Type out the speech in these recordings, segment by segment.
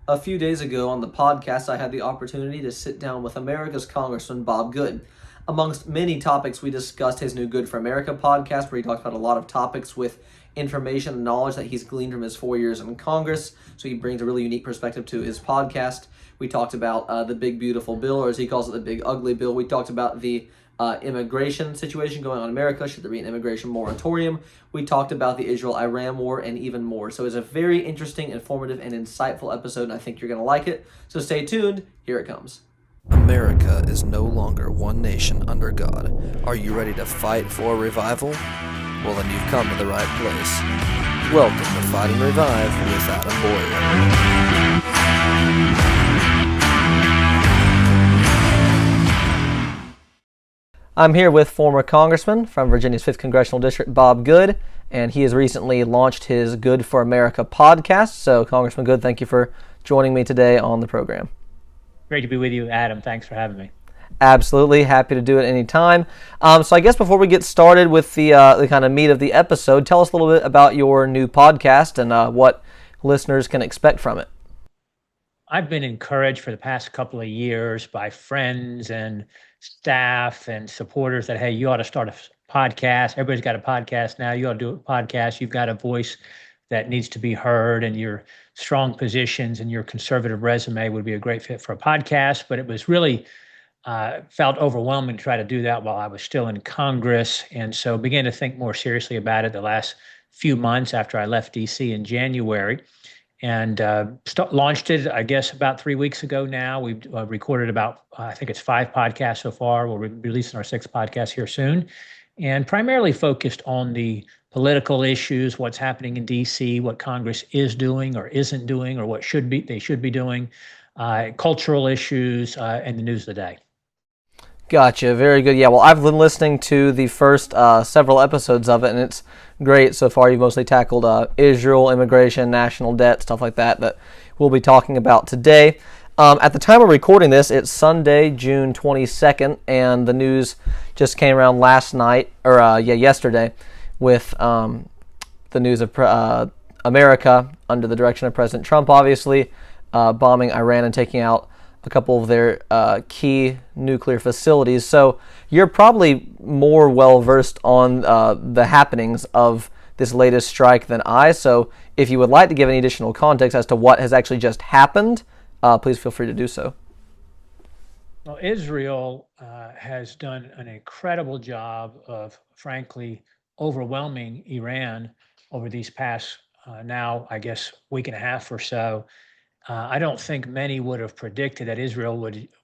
A few days ago on the podcast, I had the opportunity to sit down with America's Congressman Bob Good. Amongst many topics, we discussed his new Good for America podcast, where he talked about a lot of topics with information and knowledge that he's gleaned from his 4 years in Congress. So he brings a really unique perspective to his podcast. We talked about the big beautiful bill, or as he calls it, the big ugly bill. We talked about the immigration situation going on in America. Should there be an immigration moratorium? We talked about the Israel-Iran war and even more. So it's a very interesting, informative, and insightful episode, and I think you're going to like it. So stay tuned. Here it comes. America is no longer one nation under God. Are you ready to fight for revival? Well, then you've come to the right place. Welcome to Fight and Revive with Adam Boyer. I'm here with former Congressman from Virginia's 5th Congressional District, Bob Good, and he has recently launched his Good for America podcast. So, Congressman Good, thank you for joining me today on the program. Great to be with you, Adam. Thanks for having me. Absolutely. Happy to do it anytime. So I guess before we get started with the kind of meat of the episode, tell us a little bit about your new podcast and what listeners can expect from it. I've been encouraged for the past couple of years by friends and staff and supporters that, hey, you ought to start a podcast. Everybody's got a podcast now. You ought to do a podcast. You've got a voice that needs to be heard, and your strong positions and your conservative resume would be a great fit for a podcast. But it was really felt overwhelming to try to do that while I was still in Congress, and so began to think more seriously about it the last few months after I left D.C. in January, and launched it, I guess, about 3 weeks ago now. We've recorded about, I think it's 5 podcasts so far. We'll be releasing our 6th podcast here soon, and primarily focused on the political issues, what's happening in D.C., what Congress is doing or isn't doing, or what they should be doing, cultural issues, and the news of the day. Gotcha. Very good. Yeah, well, I've been listening to the first several episodes of it, and it's great so far. You've mostly tackled Israel, immigration, national debt, stuff like that we'll be talking about today. At the time of recording this, it's Sunday, June 22nd, and the news just came around yesterday, with the news of America, under the direction of President Trump, obviously, bombing Iran and taking out a couple of their key nuclear facilities. So you're probably more well-versed on the happenings of this latest strike than I. So if you would like to give any additional context as to what has actually just happened, please feel free to do so. Well, Israel has done an incredible job of, frankly, overwhelming Iran over these past, now, I guess, week and a half or so. I don't think many would have predicted that Israel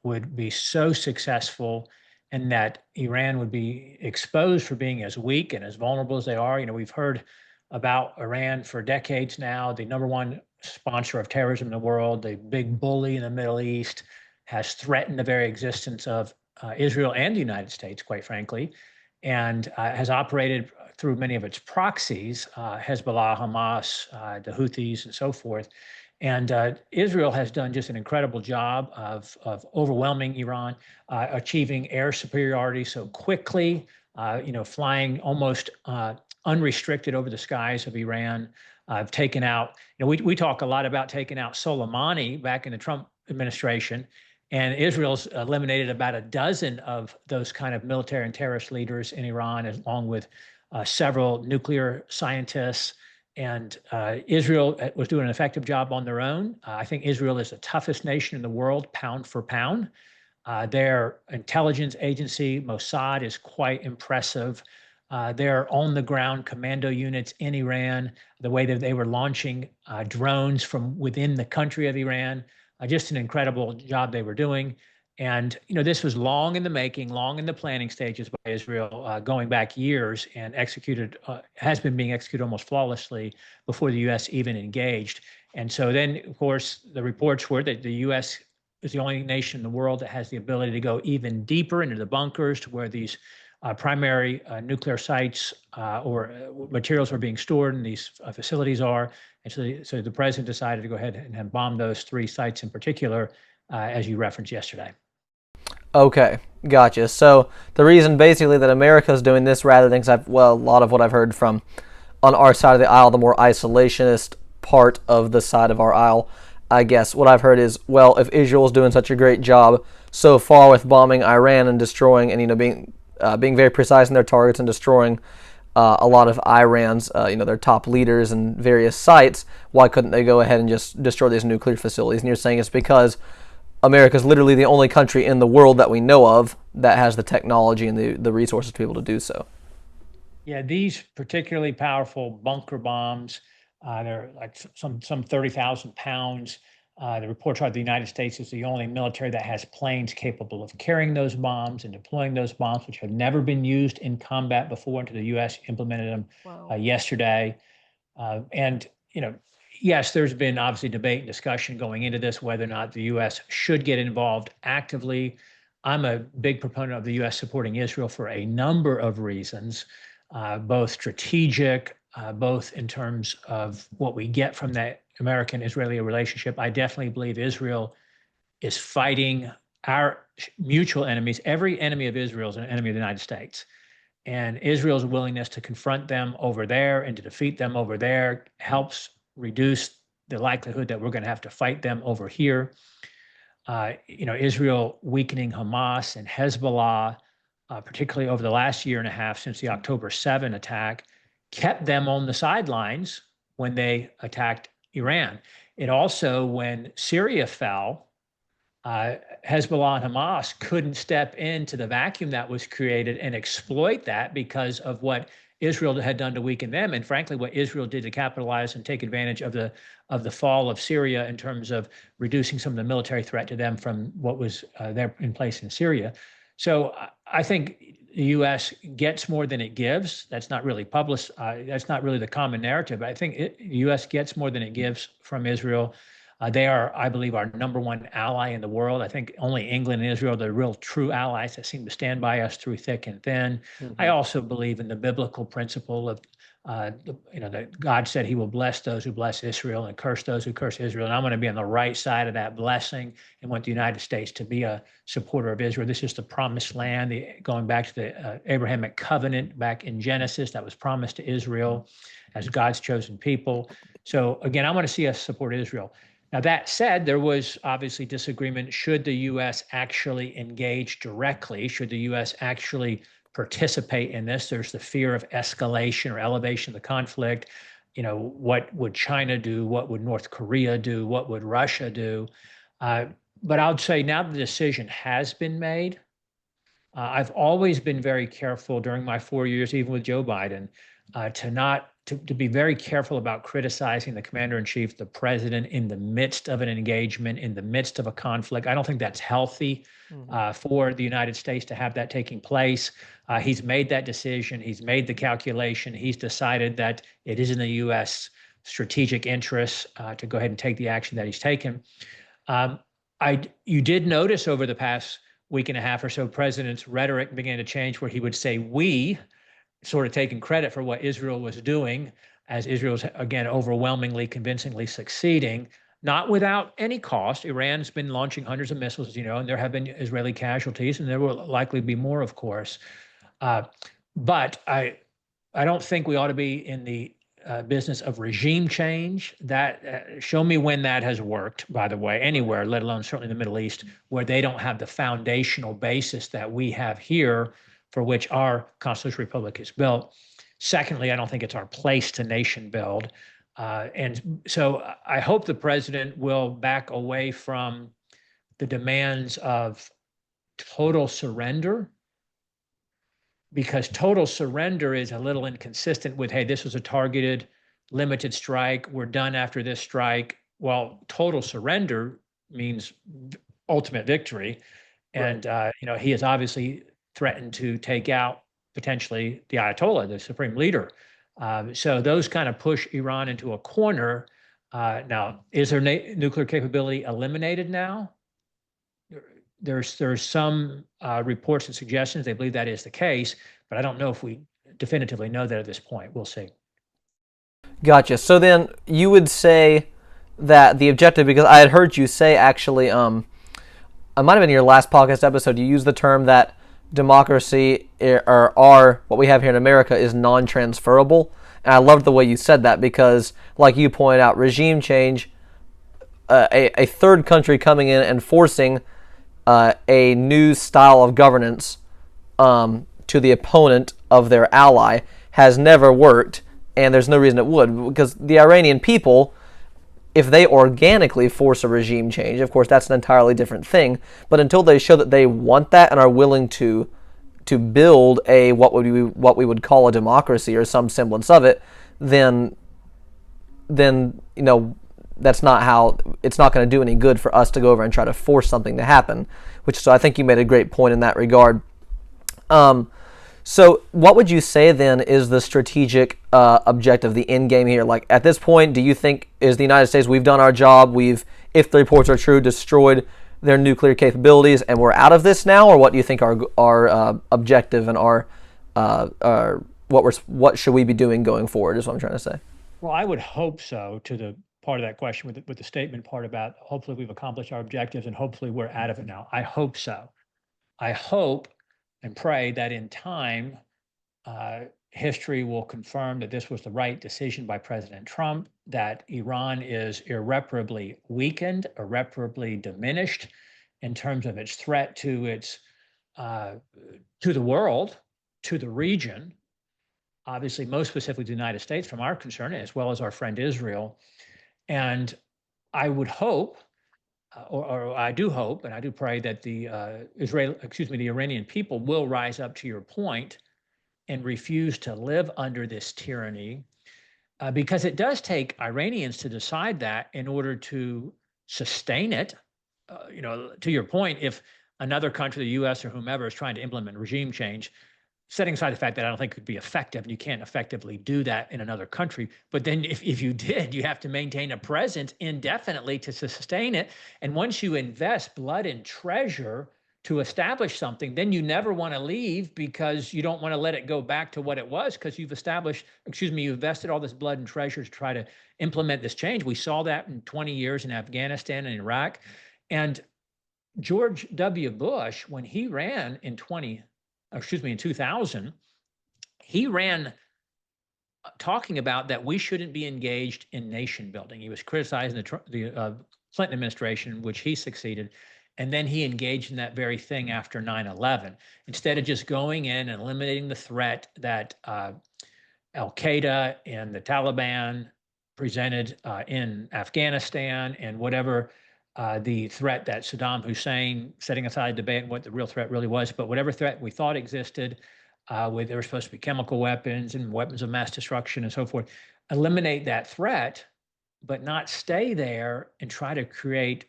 would be so successful and that Iran would be exposed for being as weak and as vulnerable as they are. You know, we've heard about Iran for decades now, the number one sponsor of terrorism in the world, the big bully in the Middle East, has threatened the very existence of Israel and the United States, quite frankly, and has operated through many of its proxies, Hezbollah, Hamas, the Houthis, and so forth. And Israel has done just an incredible job of overwhelming Iran, achieving air superiority so quickly, flying almost unrestricted over the skies of Iran. Taken out, we talk a lot about taking out Soleimani back in the Trump administration, and Israel's eliminated about a dozen of those kind of military and terrorist leaders in Iran, along with several nuclear scientists. And Israel was doing an effective job on their own. I think Israel is the toughest nation in the world, pound for pound. Their intelligence agency, Mossad, is quite impressive. Their on-the-ground commando units in Iran, the way that they were launching drones from within the country of Iran, just an incredible job they were doing. And, this was long in the making, long in the planning stages by Israel, going back years, and has been being executed almost flawlessly before the U.S. even engaged. And so then, of course, the reports were that the U.S. is the only nation in the world that has the ability to go even deeper into the bunkers, to where these primary nuclear sites or materials are being stored in these facilities are. And so the president decided to go ahead and bomb those 3 sites in particular, as you referenced yesterday. Okay, gotcha. So the reason basically that America is doing this rather than, a lot of what I've heard from on our side of the aisle, the more isolationist part of the side of our aisle, I guess what I've heard is, well, if Israel's doing such a great job so far with bombing Iran and destroying, and being very precise in their targets and destroying a lot of Iran's, their top leaders and various sites, why couldn't they go ahead and just destroy these nuclear facilities? And you're saying it's because America is literally the only country in the world that we know of that has the technology and the resources to be able to do so. Yeah, these particularly powerful bunker bombs, they're like some 30,000 pounds. The reports are the United States is the only military that has planes capable of carrying those bombs and deploying those bombs, which have never been used in combat before until the U.S. implemented them yesterday. And, yes, there's been obviously debate and discussion going into this, whether or not the U.S. should get involved actively. I'm a big proponent of the U.S. supporting Israel for a number of reasons, both strategic, both in terms of what we get from that American-Israeli relationship. I definitely believe Israel is fighting our mutual enemies. Every enemy of Israel is an enemy of the United States. And Israel's willingness to confront them over there and to defeat them over there helps reduce the likelihood that we're going to have to fight them over here. Israel weakening Hamas and Hezbollah, particularly over the last year and a half since the October 7 attack, kept them on the sidelines when they attacked Iran. It also, when Syria fell, Hezbollah and Hamas couldn't step into the vacuum that was created and exploit that because of what Israel had done to weaken them, and frankly, what Israel did to capitalize and take advantage of the fall of Syria in terms of reducing some of the military threat to them from what was there in place in Syria. So I think the U.S. gets more than it gives. That's not really published. That's not really the common narrative. I think the U.S. gets more than it gives from Israel. They are, I believe, our number one ally in the world. I think only England and Israel are the real true allies that seem to stand by us through thick and thin. Mm-hmm. I also believe in the biblical principle of, that God said he will bless those who bless Israel and curse those who curse Israel. And I'm going to be on the right side of that blessing and want the United States to be a supporter of Israel. This is the promised land, going back to the Abrahamic covenant back in Genesis that was promised to Israel as God's chosen people. So again, I want to see us support Israel. Now, that said, there was obviously disagreement. Should the U.S. actually engage directly? Should the U.S. actually participate in this? There's the fear of escalation or elevation of the conflict. What would China do? What would North Korea do? What would Russia do? But I would say now the decision has been made. I've always been very careful during my 4 years, even with Joe Biden, to be very careful about criticizing the commander-in-chief, the president, in the midst of an engagement, in the midst of a conflict. I don't think that's healthy for the United States to have that taking place. He's made that decision. He's made the calculation. He's decided that it is in the U.S. strategic interest to go ahead and take the action that he's taken. You did notice over the past week and a half or so, President's rhetoric began to change where he would say we, sort of taking credit for what Israel was doing, as Israel's, again, overwhelmingly, convincingly succeeding, not without any cost. Iran's been launching hundreds of missiles, as you know, and there have been Israeli casualties, and there will likely be more, of course. But I don't think we ought to be in the business of regime change. That show me when that has worked, by the way, anywhere, let alone certainly in the Middle East, where they don't have the foundational basis that we have here, for which our constitutional republic is built. Secondly, I don't think it's our place to nation build. And so I hope the president will back away from the demands of total surrender, because total surrender is a little inconsistent with, hey, this was a targeted, limited strike. We're done after this strike. Well, total surrender means ultimate victory. And, he has obviously threatened to take out potentially the Ayatollah, the supreme leader. So those kind of push Iran into a corner. Now, is their nuclear capability eliminated now? There's some reports and suggestions they believe that is the case, but I don't know if we definitively know that at this point. We'll see. Gotcha. So then you would say that the objective, because I had heard you say actually, it might have been in your last podcast episode, you used the term that democracy, or what we have here in America, is non-transferable. And I loved the way you said that, because like you pointed out, regime change, a third country coming in and forcing a new style of governance to the opponent of their ally has never worked, and there's no reason it would, because the Iranian people, if they organically force a regime change, of course that's an entirely different thing, but until they show that they want that and are willing to build a what we would call a democracy or some semblance of it, then that's not how, it's not going to do any good for us to go over and try to force something to happen, so I think you made a great point in that regard. So what would you say then is the strategic objective, the end game here? Like at this point, do you think is the United States, we've done our job, if the reports are true, destroyed their nuclear capabilities and we're out of this now? Or what do you think our objective and what should we be doing going forward is what I'm trying to say. Well, I would hope so, to the part of that question with the statement part about hopefully we've accomplished our objectives and hopefully we're out of it now. I hope so. I hope and pray that in time, history will confirm that this was the right decision by President Trump, that Iran is irreparably weakened, irreparably diminished in terms of its threat to the world, to the region, obviously most specifically the United States from our concern, as well as our friend Israel. And I would hope, or I do hope, and I do pray that the Iranian people will rise up to your point and refuse to live under this tyranny, because it does take Iranians to decide that in order to sustain it. To your point, if another country, the U.S. or whomever, is trying to implement regime change, setting aside the fact that I don't think it could be effective, and you can't effectively do that in another country. But then if you did, you have to maintain a presence indefinitely to sustain it. And once you invest blood and treasure to establish something, then you never want to leave, because you don't want to let it go back to what it was, because you've invested all this blood and treasure to try to implement this change. We saw that in 20 years in Afghanistan and Iraq. And George W. Bush, when he ran in 2000, he ran talking about that we shouldn't be engaged in nation building. He was criticizing the Clinton administration, which he succeeded. And then he engaged in that very thing after 9/11. Instead of just going in and eliminating the threat that Al-Qaeda and the Taliban presented in Afghanistan, and whatever the threat that Saddam Hussein, setting aside debate what the real threat really was, but whatever threat we thought existed, where there were supposed to be chemical weapons and weapons of mass destruction and so forth, eliminate that threat, but not stay there and try to create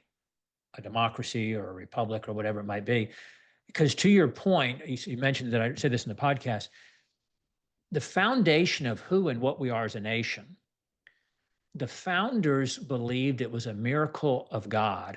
a democracy or a republic or whatever it might be. Because to your point, you mentioned that, I said this in the podcast, the foundation of who and what we are as a nation, the founders believed it was a miracle of God,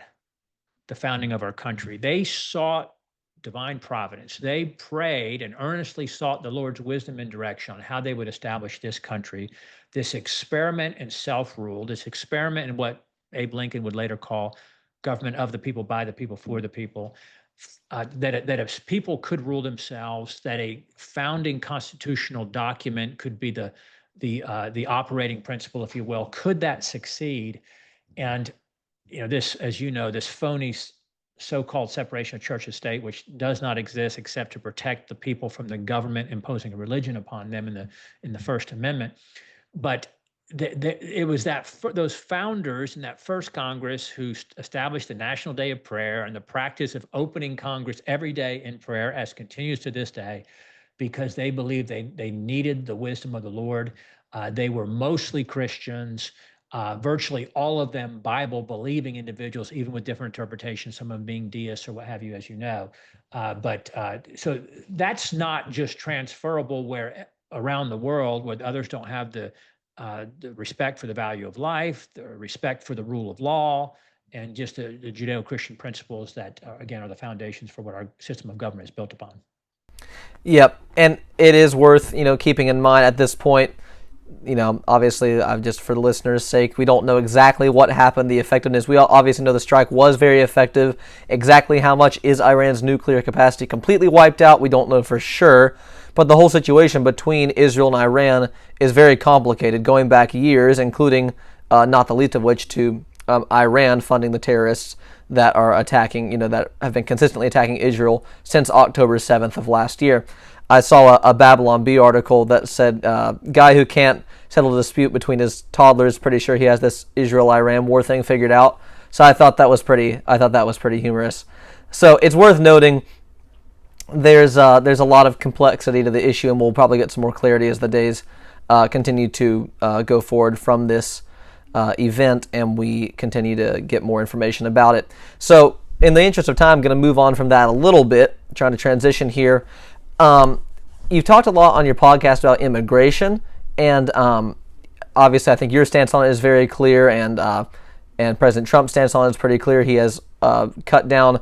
the founding of our country. They sought divine providence. They prayed and earnestly sought the Lord's wisdom and direction on how they would establish this country, this experiment in self-rule, this experiment in what Abe Lincoln would later call government of the people, by the people, for the people, that if people could rule themselves, that a founding constitutional document could be the operating principle, if you will. Could that succeed? And this, as you know, this phony so-called separation of church and state, which does not exist except to protect the people from the government imposing a religion upon them in the First Amendment. But it was those founders in that first Congress who established the National Day of Prayer and the practice of opening Congress every day in prayer, as continues to this day, because they believed they needed the wisdom of the Lord. They were mostly Christians, virtually all of them Bible-believing individuals, even with different interpretations, some of them being deists or what have you, as you know. So that's not just transferable where around the world, where others don't have the respect for the value of life, the respect for the rule of law, and just the Judeo-Christian principles that, again, are the foundations for what our system of government is built upon. Yep, and it is worth keeping in mind at this point. Obviously, just for the listeners' sake, we don't know exactly what happened, the effectiveness. We all obviously know the strike was very effective. Exactly how much is Iran's nuclear capacity completely wiped out, we don't know for sure. But the whole situation between Israel and Iran is very complicated, going back years, including not the least of which to Iran funding the terrorists that are attacking, that have been consistently attacking Israel since October 7th of last year. I saw a Babylon Bee article that said, guy who can't settle a dispute between his toddlers, pretty sure he has this Israel-Iran war thing figured out. So I thought that was pretty humorous. So it's worth noting there's a lot of complexity to the issue, and we'll probably get some more clarity as the days continue to go forward from this event, and we continue to get more information about it. So, in the interest of time, I'm going to move on from that a little bit, trying to transition here. You've talked a lot on your podcast about immigration, and obviously, I think your stance on it is very clear, and President Trump's stance on it is pretty clear. He has cut down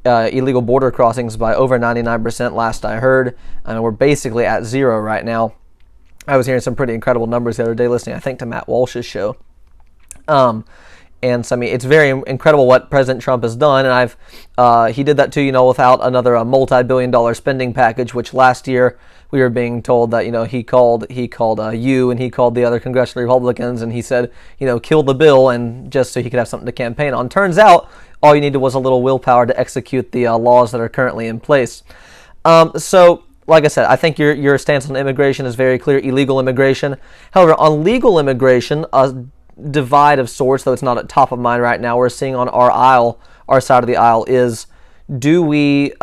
illegal border crossings by over 99% last I heard. We're basically at zero right now. I was hearing some pretty incredible numbers the other day listening, I think, to Matt Walsh's show. And so, it's very incredible what President Trump has done, and he did that too, without another multi-billion-dollar spending package, which last year we were being told that, he called you and he called the other congressional Republicans, and he said, kill the bill, and just so he could have something to campaign on. Turns out, all you needed was a little willpower to execute the laws that are currently in place. So, like I said, I think your stance on immigration is very clear, illegal immigration. However, on legal immigration, divide of sorts, though it's not at top of mind right now, we're seeing on our side of the aisle is, do we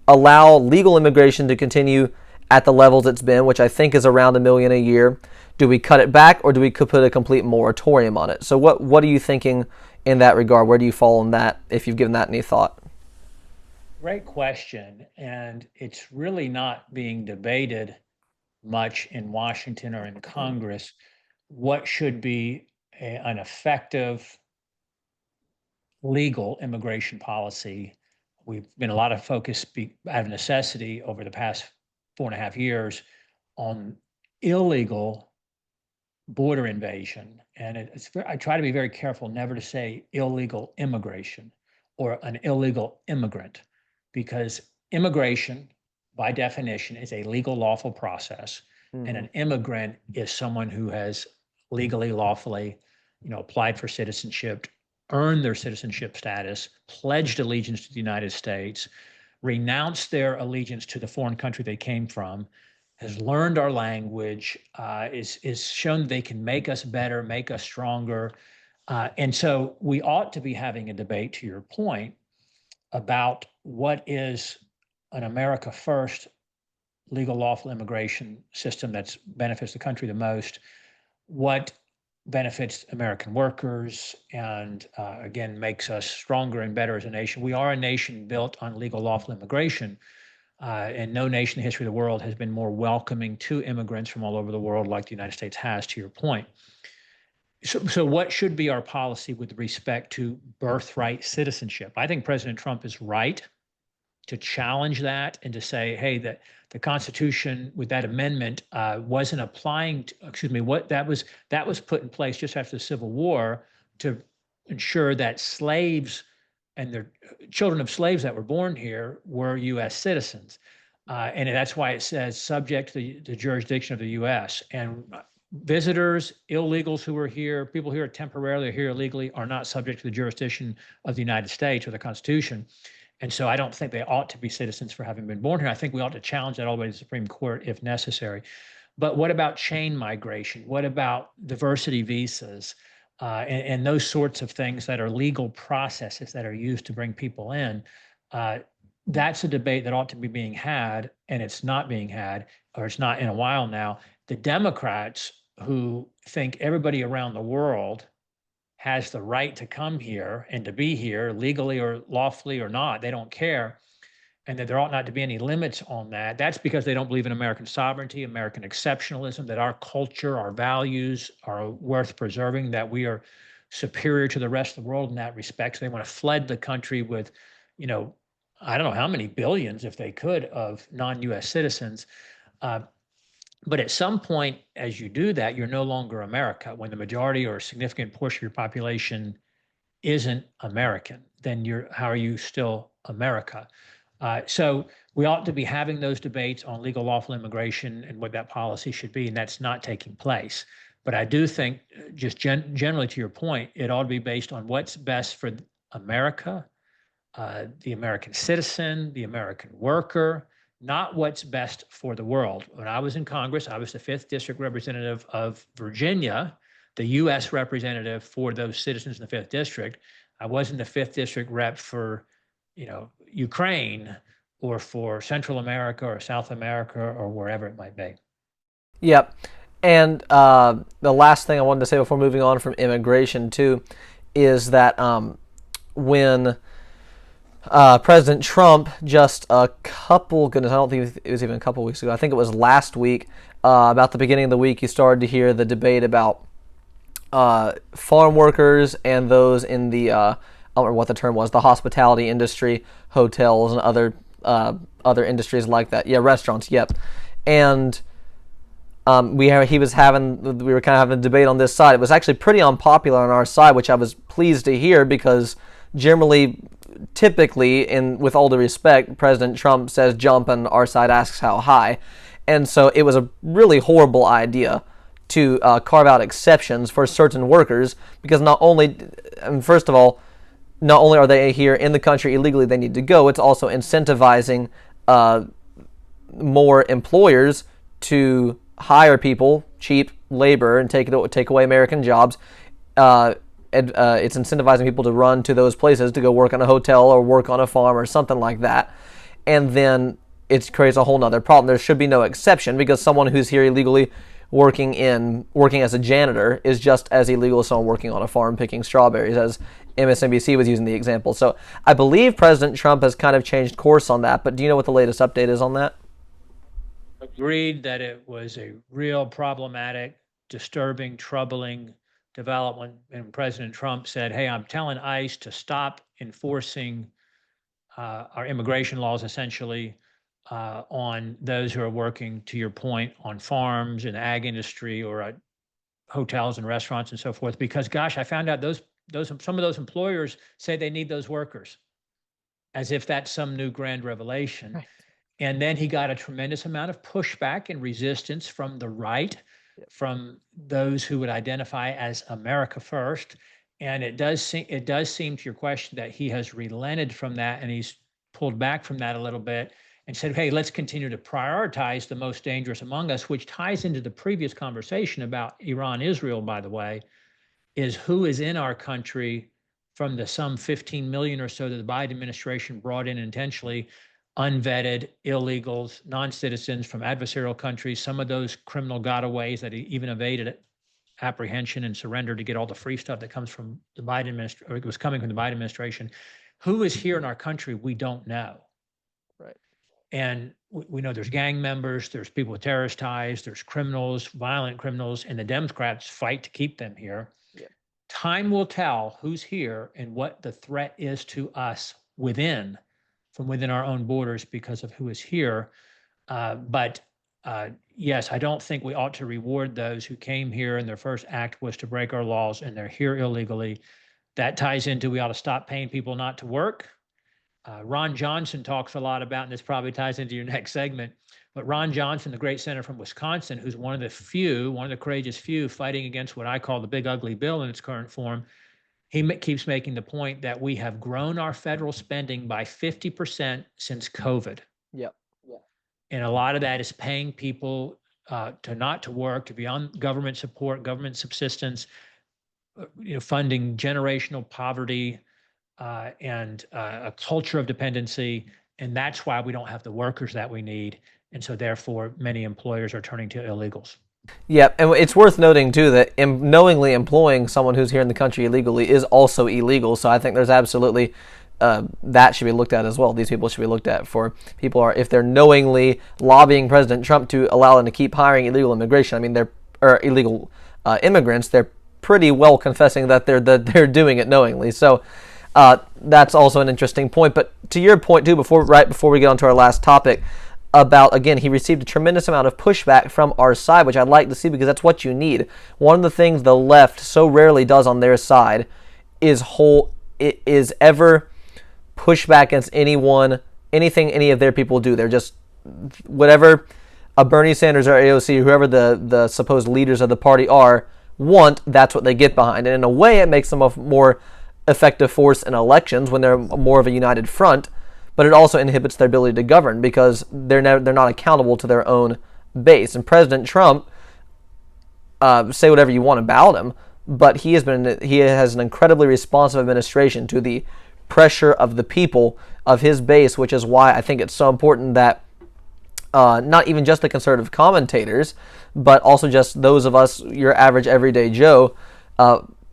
allow legal immigration to continue at the levels it's been, which I think is around 1 million a year? Do we cut it back, or do we put a complete moratorium on it? So what are you thinking in that regard? Where do you fall on that, if you've given that any thought? Great question. And it's really not being debated much in Washington or in Congress. What should be an effective legal immigration policy? We've been a lot of focus out of necessity over the past 4.5 years on illegal border invasion. And I try to be very careful never to say illegal immigration or an illegal immigrant, because immigration, by definition, is a legal, lawful process. Mm-hmm. And an immigrant is someone who has legally, lawfully, applied for citizenship, earned their citizenship status, pledged allegiance to the United States, renounced their allegiance to the foreign country they came from, has learned our language, is shown they can make us better, make us stronger. And so we ought to be having a debate, to your point, about what is an America First legal, lawful immigration system that benefits the country the most, what benefits American workers, and again, makes us stronger and better as a nation. We are a nation built on legal, lawful immigration, and no nation in the history of the world has been more welcoming to immigrants from all over the world like the United States has, to your point. So what should be our policy with respect to birthright citizenship? I think President Trump is right to challenge that and to say, hey, that the Constitution with that amendment wasn't applying to, what that was put in place just after the Civil War to ensure that slaves and their children of slaves that were born here were U.S. citizens. And that's why it says subject to the jurisdiction of the U.S. And visitors, illegals who are here, people who are temporarily here illegally are not subject to the jurisdiction of the United States or the Constitution. And so I don't think they ought to be citizens for having been born here. I think we ought to challenge that all the way to the Supreme Court if necessary. But what about chain migration? What about diversity visas and those sorts of things that are legal processes that are used to bring people in? That's a debate that ought to be being had, and it's not being had, or it's not in a while now. The Democrats, who think everybody around the world has the right to come here and to be here legally or lawfully or not, they don't care, and that there ought not to be any limits on that. That's because they don't believe in American sovereignty, American exceptionalism, that our culture, our values are worth preserving, that we are superior to the rest of the world in that respect. So they want to flood the country with, I don't know how many billions, if they could, of non-US citizens. But at some point, as you do that, you're no longer America. When the majority or a significant portion of your population isn't American, then how are you still America? So we ought to be having those debates on legal, lawful immigration and what that policy should be, and that's not taking place. But I do think, just generally to your point, it ought to be based on what's best for America, the American citizen, the American worker, not what's best for the world. When I was in Congress, I was the 5th District Representative of Virginia, the U.S. representative for those citizens in the 5th District. I wasn't the 5th District rep for, Ukraine or for Central America or South America or wherever it might be. Yep. And the last thing I wanted to say before moving on from immigration, too, is that when President Trump just I don't think it was even a couple weeks ago, I think it was last week, about the beginning of the week, you started to hear the debate about farm workers and those in the, I don't remember what the term was, the hospitality industry, hotels and other industries like that. Yeah, restaurants, yep. And we were kind of having a debate on this side. It was actually pretty unpopular on our side, which I was pleased to hear, because typically, with all due respect, President Trump says jump and our side asks how high. And so it was a really horrible idea to carve out exceptions for certain workers, because first of all, not only are they here in the country illegally, they need to go, it's also incentivizing more employers to hire people, cheap labor, and take away American jobs. It's incentivizing people to run to those places to go work on a hotel or work on a farm or something like that. And then it creates a whole nother problem. There should be no exception, because someone who's here illegally working as a janitor is just as illegal as someone working on a farm picking strawberries, as MSNBC was using the example. So I believe President Trump has kind of changed course on that, but do you know what the latest update is on that? Agreed that it was a real problematic, disturbing, troubling development. And President Trump said, hey, I'm telling ICE to stop enforcing our immigration laws, essentially, on those who are working, to your point, on farms in the ag industry or at hotels and restaurants and so forth. Because, gosh, I found out some of those employers say they need those workers, as if that's some new grand revelation. Right. And then he got a tremendous amount of pushback and resistance from the right, from those who would identify as America First. And it does seem, to your question, that he has relented from that, and he's pulled back from that a little bit and said, hey, let's continue to prioritize the most dangerous among us, which ties into the previous conversation about Iran, Israel, by the way, is who is in our country from the some 15 million or so that the Biden administration brought in intentionally, unvetted, illegals, non-citizens from adversarial countries, some of those criminal gotaways that even evaded apprehension and surrendered to get all the free stuff that comes from the Biden administration, or it was coming from the Biden administration. Who is here in our country? We don't know. Right. And we know there's gang members, there's people with terrorist ties, there's criminals, violent criminals, and the Democrats fight to keep them here. Yeah. Time will tell who's here and what the threat is to us from within our own borders because of who is here. But yes, I don't think we ought to reward those who came here and their first act was to break our laws and they're here illegally. That ties into, we ought to stop paying people not to work. Ron Johnson talks a lot about, and this probably ties into your next segment, but Ron Johnson, the great senator from Wisconsin, who's one of the courageous few fighting against what I call the big ugly bill in its current form, he keeps making the point that we have grown our federal spending by 50% since COVID. Yep. And a lot of that is paying people not to work, to be on government support, government subsistence, funding generational poverty and a culture of dependency. And that's why we don't have the workers that we need. And so therefore, many employers are turning to illegals. Yeah, and it's worth noting, too, that knowingly employing someone who's here in the country illegally is also illegal. So I think there's absolutely that should be looked at as well. These people should be looked at for if they're knowingly lobbying President Trump to allow them to keep hiring illegal immigration. I mean, illegal immigrants. They're pretty well confessing that they're doing it knowingly. So that's also an interesting point. But to your point, too, right before we get on to our last topic, about, again, he received a tremendous amount of pushback from our side, which I'd like to see because that's what you need. One of the things the left so rarely does on their side is ever push back against anything any of their people do. They're just, whatever a Bernie Sanders or AOC, whoever the supposed leaders of the party are, want, that's what they get behind. And in a way, it makes them a more effective force in elections when they're more of a united front. But it also inhibits their ability to govern because they're not accountable to their own base. And President Trump, say whatever you want about him, but he has an incredibly responsive administration to the pressure of the people of his base, which is why I think it's so important that not even just the conservative commentators, but also just those of us, your average everyday Joe,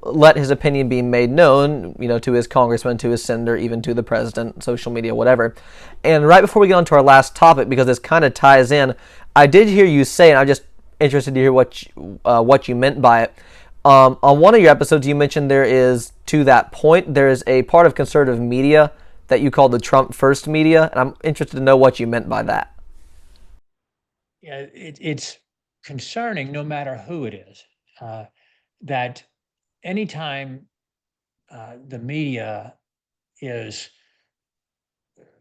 let his opinion be made known, to his congressman, to his senator, even to the president, social media, whatever. And right before we get on to our last topic, because this kind of ties in, I did hear you say, and I'm just interested to hear what you meant by it. On one of your episodes, you mentioned to that point, there is a part of conservative media that you call the Trump first media, and I'm interested to know what you meant by that. Yeah, it's concerning, no matter who it is, that anytime the media is,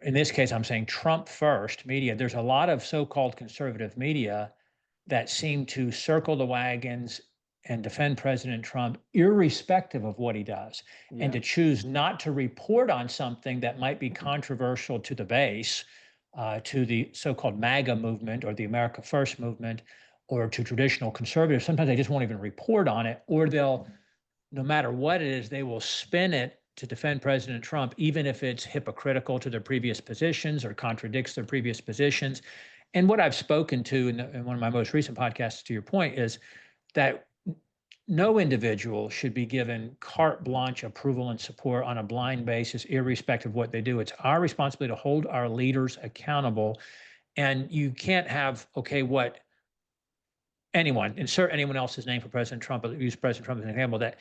in this case, I'm saying Trump first media, there's a lot of so-called conservative media that seem to circle the wagons and defend President Trump irrespective of what he does, and to choose not to report on something that might be controversial to the base, to the so-called MAGA movement or the America First movement, or to traditional conservatives. Sometimes they just won't even report on it, or they'll, no matter what it is, they will spin it to defend President Trump, even if it's hypocritical to their previous positions or contradicts their previous positions. And what I've spoken to in one of my most recent podcasts, to your point, is that no individual should be given carte blanche approval and support on a blind basis, irrespective of what they do. It's our responsibility to hold our leaders accountable. And you can't have, what insert anyone else's name for President Trump, but use President Trump as an example, that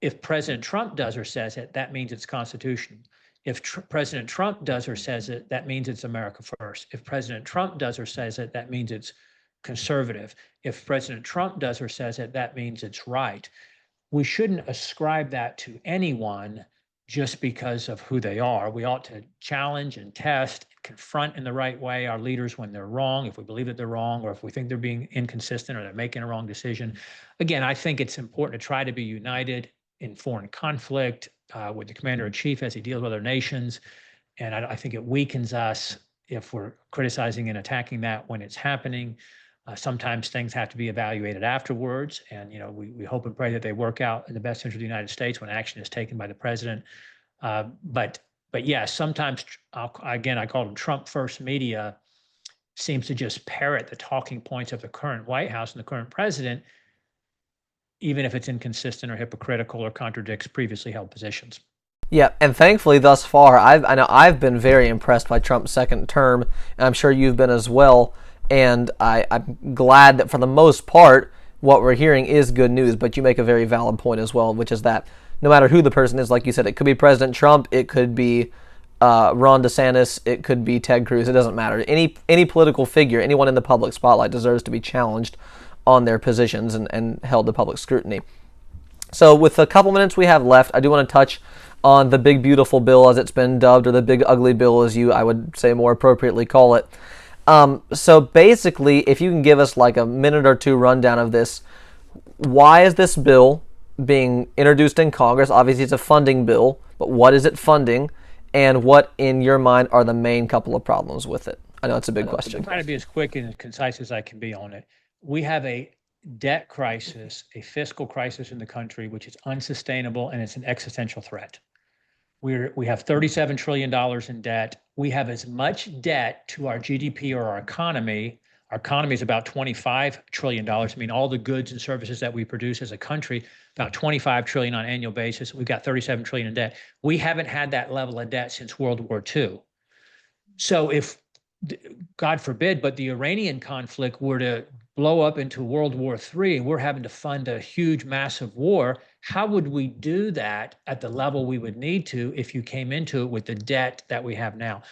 if President Trump does or says it, that means it's constitutional. If President Trump does or says it, that means it's America first. If President Trump does or says it, that means it's conservative. If President Trump does or says it, that means it's right. We shouldn't ascribe that to anyone just because of who they are. We ought to challenge and test, confront in the right way our leaders when they're wrong, if we believe that they're wrong, or if we think they're being inconsistent or they're making a wrong decision. Again, I think it's important to try to be united in foreign conflict with the commander-in-chief as he deals with other nations. And I think it weakens us if we're criticizing and attacking that when it's happening. Sometimes things have to be evaluated afterwards, and we hope and pray that they work out in the best interest of the United States when action is taken by the president. But yeah, sometimes I call them Trump first media seems to just parrot the talking points of the current White House and the current president, even if it's inconsistent or hypocritical or contradicts previously held positions. Yeah, and thankfully thus far, I know I've been very impressed by Trump's second term, and I'm sure you've been as well. And I'm glad that for the most part, what we're hearing is good news. But you make a very valid point as well, which is that no matter who the person is, like you said, it could be President Trump, it could be Ron DeSantis, it could be Ted Cruz. It doesn't matter. Any political figure, anyone in the public spotlight deserves to be challenged on their positions and held to public scrutiny. So with a couple minutes we have left, I do want to touch on the big beautiful bill, as it's been dubbed, or the big ugly bill, as I would say more appropriately call it. So basically, if you can give us like a minute or two rundown of this, why is this bill being introduced in Congress? Obviously, it's a funding bill, but what is it funding? And what, in your mind, are the main couple of problems with it? I know it's a big question. I'm trying to be as quick and as concise as I can be on it. We have a debt crisis, a fiscal crisis in the country, which is unsustainable, and it's an existential threat. We have $37 trillion in debt. We have as much debt to our GDP or our economy. Our economy is about $25 trillion. I mean, all the goods and services that we produce as a country, about $25 trillion on an annual basis. We've got $37 trillion in debt. We haven't had that level of debt since World War II. So if, God forbid, but the Iranian conflict were to blow up into World War III and we're having to fund a huge, massive war, how would we do that at the level we would need to if you came into it with the debt that we have now?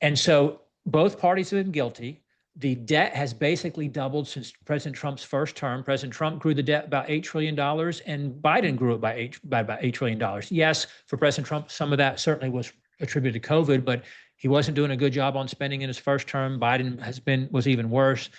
And so both parties have been guilty. The debt has basically doubled since President Trump's first term. President Trump grew the debt about $8 trillion, and Biden grew it by about $8 trillion. Yes, for President Trump, some of that certainly was attributed to COVID, but he wasn't doing a good job on spending in his first term. Biden was even worse.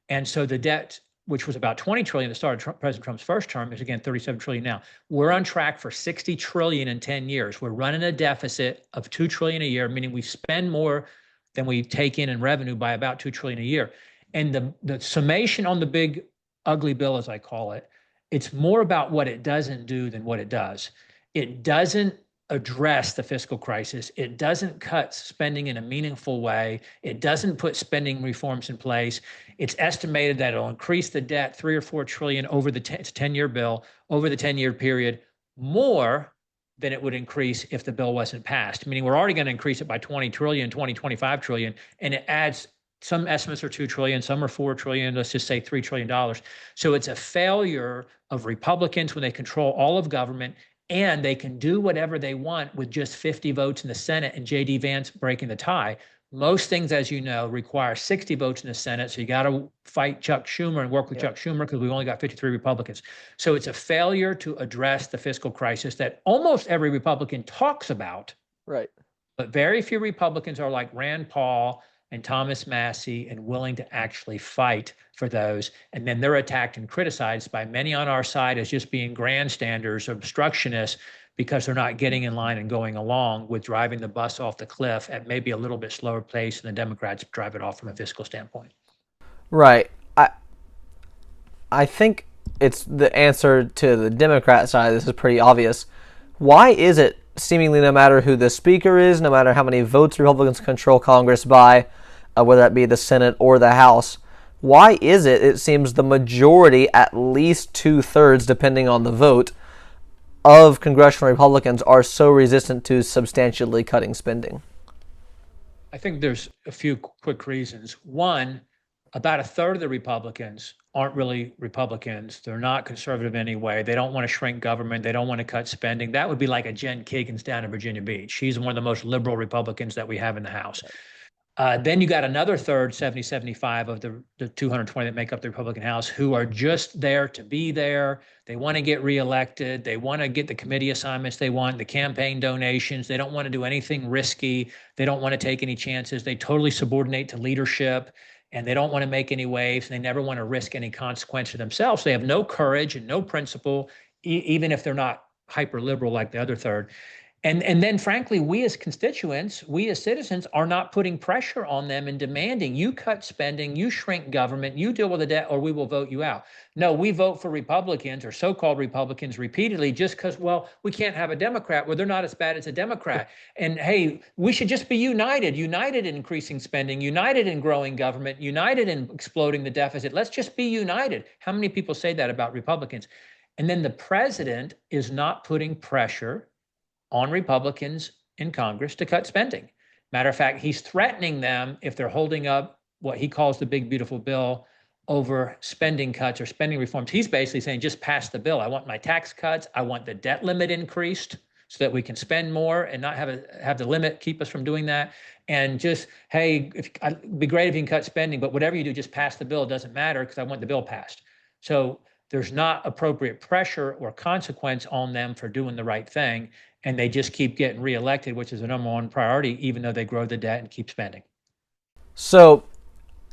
And so the debt which was about 20 trillion at the start of President Trump's first term, is again 37 trillion now. We're on track for 60 trillion in 10 years. We're running a deficit of 2 trillion a year, meaning we spend more than we take in revenue by about 2 trillion a year. And the summation on the big ugly bill, as I call it, it's more about what it doesn't do than what it does. It doesn't address the fiscal crisis. It doesn't cut spending in a meaningful way. It doesn't put spending reforms in place. It's estimated that it'll increase the debt 3 or 4 trillion over the 10-year bill, over the 10-year period, more than it would increase if the bill wasn't passed, meaning we're already going to increase it by 20 trillion, 20, 25 trillion, and it adds, some estimates are 2 trillion, some are 4 trillion, let's just say $3 trillion. So it's a failure of Republicans when they control all of government, and they can do whatever they want with just 50 votes in the Senate and J.D. Vance breaking the tie. Most things, as you know, require 60 votes in the Senate. So you got to fight Chuck Schumer and work with Chuck Schumer because we've only got 53 Republicans. So it's a failure to address the fiscal crisis that almost every Republican talks about. Right. But very few Republicans are like Rand Paul and Thomas Massie and willing to actually fight for those. And then they're attacked and criticized by many on our side as just being grandstanders, obstructionists, because they're not getting in line and going along with driving the bus off the cliff at maybe a little bit slower pace than the Democrats drive it off from a fiscal standpoint. Right. I think it's the answer to the Democrat side. This is pretty obvious. Why is it seemingly no matter who the speaker is, no matter how many votes Republicans control Congress by, whether that be the Senate or the House, why is it seems the majority, at least 2/3, depending on the vote, of congressional Republicans are so resistant to substantially cutting spending? I think there's a few quick reasons. One, about a third of the Republicans aren't really Republicans. They're not conservative anyway. They don't want to shrink government. They don't want to cut spending. That would be like a Jen Kagan's down in Virginia Beach. She's one of the most liberal Republicans that we have in the House. Then you got another third, 70, 75 of the 220 that make up the Republican House who are just there to be there. They want to get reelected. They want to get the committee assignments they want, the campaign donations. They don't want to do anything risky. They don't want to take any chances. They totally subordinate to leadership, and they don't want to make any waves. And they never want to risk any consequence to themselves. They have no courage and no principle, even if they're not hyper liberal like the other third. And then, frankly, we as constituents, we as citizens are not putting pressure on them and demanding you cut spending, you shrink government, you deal with the debt, or we will vote you out. No, we vote for Republicans or so-called Republicans repeatedly just because, well, we can't have a Democrat. Well, they're not as bad as a Democrat. And hey, we should just be united in increasing spending, united in growing government, united in exploding the deficit. Let's just be united. How many people say that about Republicans? And then the president is not putting pressure on Republicans in Congress to cut spending. Matter of fact, he's threatening them if they're holding up what he calls the big, beautiful bill over spending cuts or spending reforms. He's basically saying, just pass the bill. I want my tax cuts. I want the debt limit increased so that we can spend more and not have the limit keep us from doing that. And just, hey, it'd be great if you can cut spending, but whatever you do, just pass the bill. It doesn't matter because I want the bill passed. So there's not appropriate pressure or consequence on them for doing the right thing. And they just keep getting reelected, which is the number one priority, even though they grow the debt and keep spending. So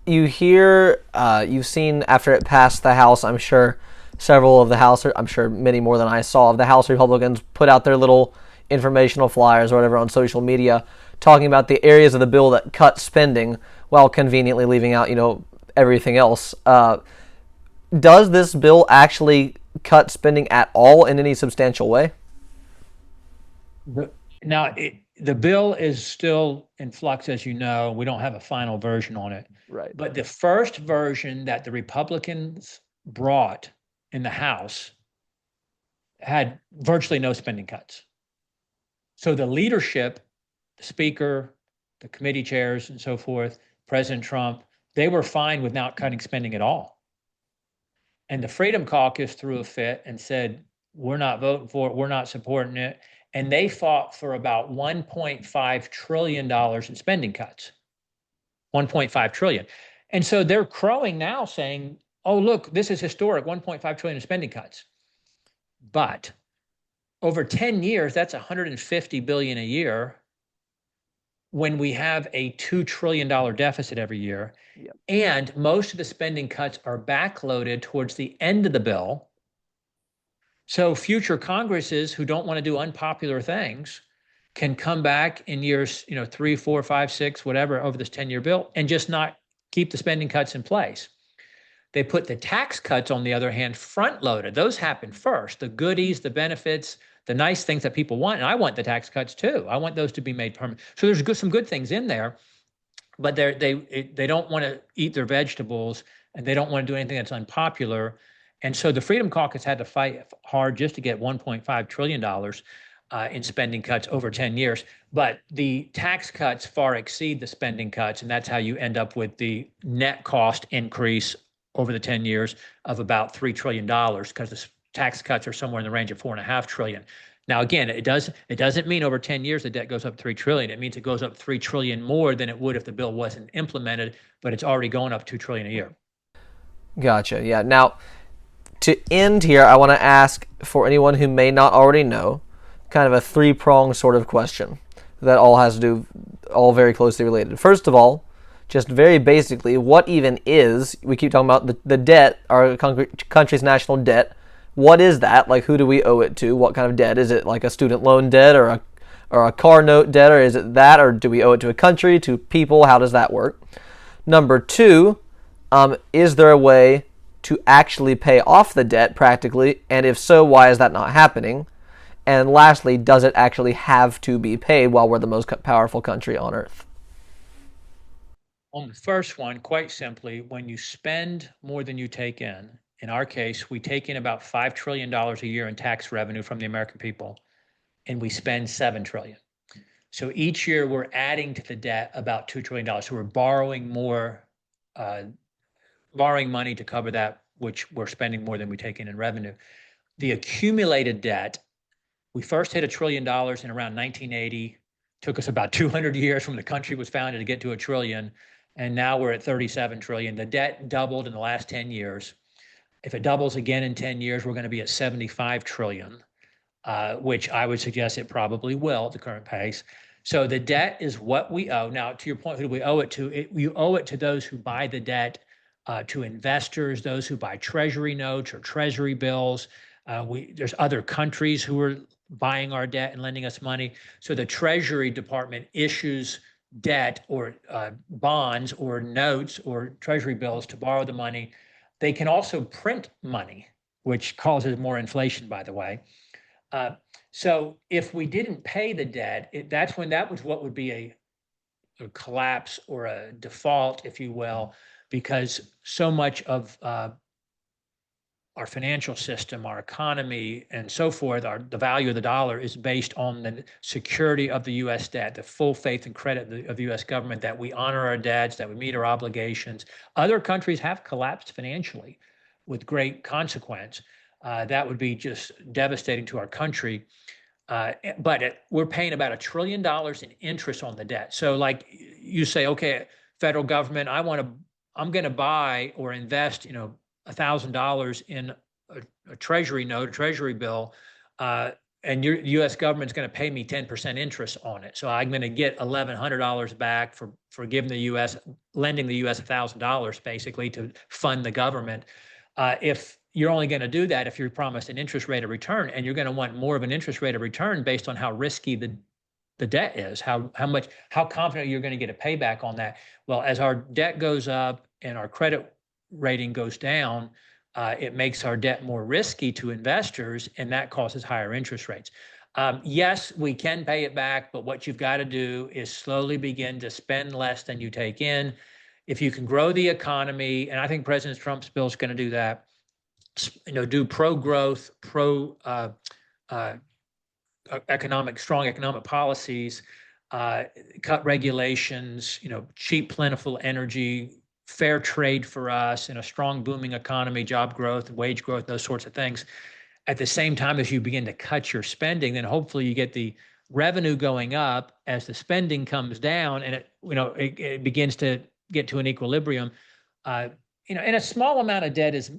you hear, you've seen after it passed the House, I'm sure several of the House, I'm sure many more than I saw, of the House Republicans put out their little informational flyers or whatever on social media talking about the areas of the bill that cut spending while conveniently leaving out, everything else. Does this bill actually cut spending at all in any substantial way? Now, the bill is still in flux, as you know. We don't have a final version on it. Right. But the first version that the Republicans brought in the House had virtually no spending cuts. So the leadership, the speaker, the committee chairs, and so forth, President Trump, they were fine with not cutting spending at all. And the Freedom Caucus threw a fit and said, we're not voting for it, we're not supporting it. And they fought for about $1.5 trillion in spending cuts. 1.5 trillion. And so they're crowing now saying, oh, look, this is historic, 1.5 trillion in spending cuts. But over 10 years, that's 150 billion a year. when we have a $2 trillion deficit every year, Yep. and most of the spending cuts are backloaded towards the end of the bill. So future Congresses who don't want to do unpopular things can come back in years, 3, 4, 5, 6, whatever, over this 10-year bill and just not keep the spending cuts in place. They put the tax cuts, on the other hand, front loaded. Those happen first. The goodies, the benefits, the nice things that people want. And I want the tax cuts too. I want those to be made permanent. So there's some good things in there, but they don't want to eat their vegetables and they don't want to do anything that's unpopular. And so the Freedom Caucus had to fight hard just to get $1.5 trillion in spending cuts over 10 years. But the tax cuts far exceed the spending cuts. And that's how you end up with the net cost increase over the 10 years of about $3 trillion, because the tax cuts are somewhere in the range of $4.5 trillion. Now, again, it doesn't mean over 10 years the debt goes up $3 trillion. It means it goes up $3 trillion more than it would if the bill wasn't implemented, but it's already going up $2 trillion a year. Gotcha. Yeah. Now, to end here, I want to ask, for anyone who may not already know, kind of a three-pronged sort of question that all has to do, all very closely related. First of all, just very basically, what even is, we keep talking about the debt, our country's national debt. What is that? Like, who do we owe it to? What kind of debt? Is it like a student loan debt or a car note debt, or is it that, or do we owe it to a country, to people? How does that work? Number two, is there a way to actually pay off the debt practically? And if so, why is that not happening? And lastly, does it actually have to be paid while we're the most powerful country on earth? On the first one, quite simply, when you spend more than you take in our case, we take in about $5 trillion a year in tax revenue from the American people, and we spend $7 trillion. So each year we're adding to the debt about $2 trillion. So we're borrowing more, borrowing money to cover that, which we're spending more than we take in revenue. The accumulated debt, we first hit $1 trillion in around 1980. Took us about 200 years from the country was founded to get to $1 trillion. And now we're at 37 trillion. The debt doubled in the last 10 years. If it doubles again in 10 years, we're going to be at 75 trillion, which I would suggest it probably will at the current pace. So the debt is what we owe. Now, to your point, who do we owe it to? We owe it to those who buy the debt, to investors, those who buy treasury notes or treasury bills. There's other countries who are buying our debt and lending us money. So the Treasury Department issues debt or bonds or notes or treasury bills to borrow the money. They can also print money, which causes more inflation, by the way. So if we didn't pay the debt, that was what would be a collapse or a default, if you will, because so much of our financial system, our economy, and so forth, the value of the dollar is based on the security of the U.S. debt, the full faith and credit of the U.S. government, that we honor our debts, that we meet our obligations. Other countries have collapsed financially with great consequence. That would be just devastating to our country. But we're paying about $1 trillion in interest on the debt. So like you say, okay, federal government, I'm going to buy or invest, $1,000 in a treasury note, a treasury bill, and your U.S. government's going to pay me 10% interest on it. So I'm going to get $1,100 back for giving the U.S., lending the U.S. $1,000 basically to fund the government. If you're only going to do that if you're promised an interest rate of return, and you're going to want more of an interest rate of return based on how risky the debt is, how confident you're going to get a payback on that. Well, as our debt goes up and our credit rating goes down, it makes our debt more risky to investors, and that causes higher interest rates. Yes, we can pay it back, but what you've got to do is slowly begin to spend less than you take in. If you can grow the economy, and I think President Trump's bill is going to do that, do pro-growth, strong economic policies, cut regulations, cheap, plentiful energy, fair trade for us, and a strong, booming economy, job growth, wage growth, those sorts of things. At the same time as you begin to cut your spending, then hopefully you get the revenue going up as the spending comes down, and it begins to get to an equilibrium. and a small amount of debt is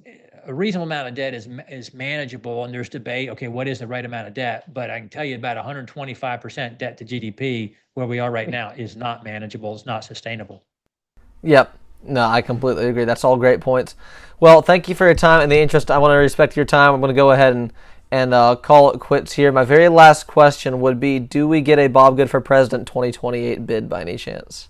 a reasonable amount of debt is manageable, and there's debate. Okay, what is the right amount of debt? But I can tell you about 125% debt to GDP, where we are right now, is not manageable. It's not sustainable. Yep. No, I completely agree. That's all great points. Well, thank you for your time. In the interest, I want to respect your time. I'm going to go ahead and call it quits here. My very last question would be: do we get a Bob Good for President 2028 bid by any chance?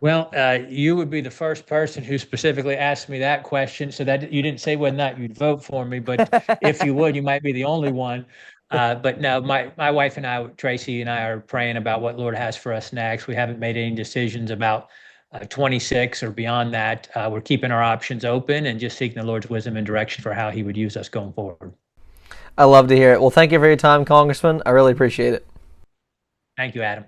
Well, you would be the first person who specifically asked me that question, so that you didn't say whether or not you'd vote for me, but if you would, you might be the only one. But no, my wife and I, Tracy and I, are praying about what Lord has for us next. We haven't made any decisions about 26 or beyond that. We're keeping our options open and just seeking the Lord's wisdom and direction for how He would use us going forward. I love to hear it. Well, thank you for your time, Congressman. I really appreciate it. Thank you, Adam.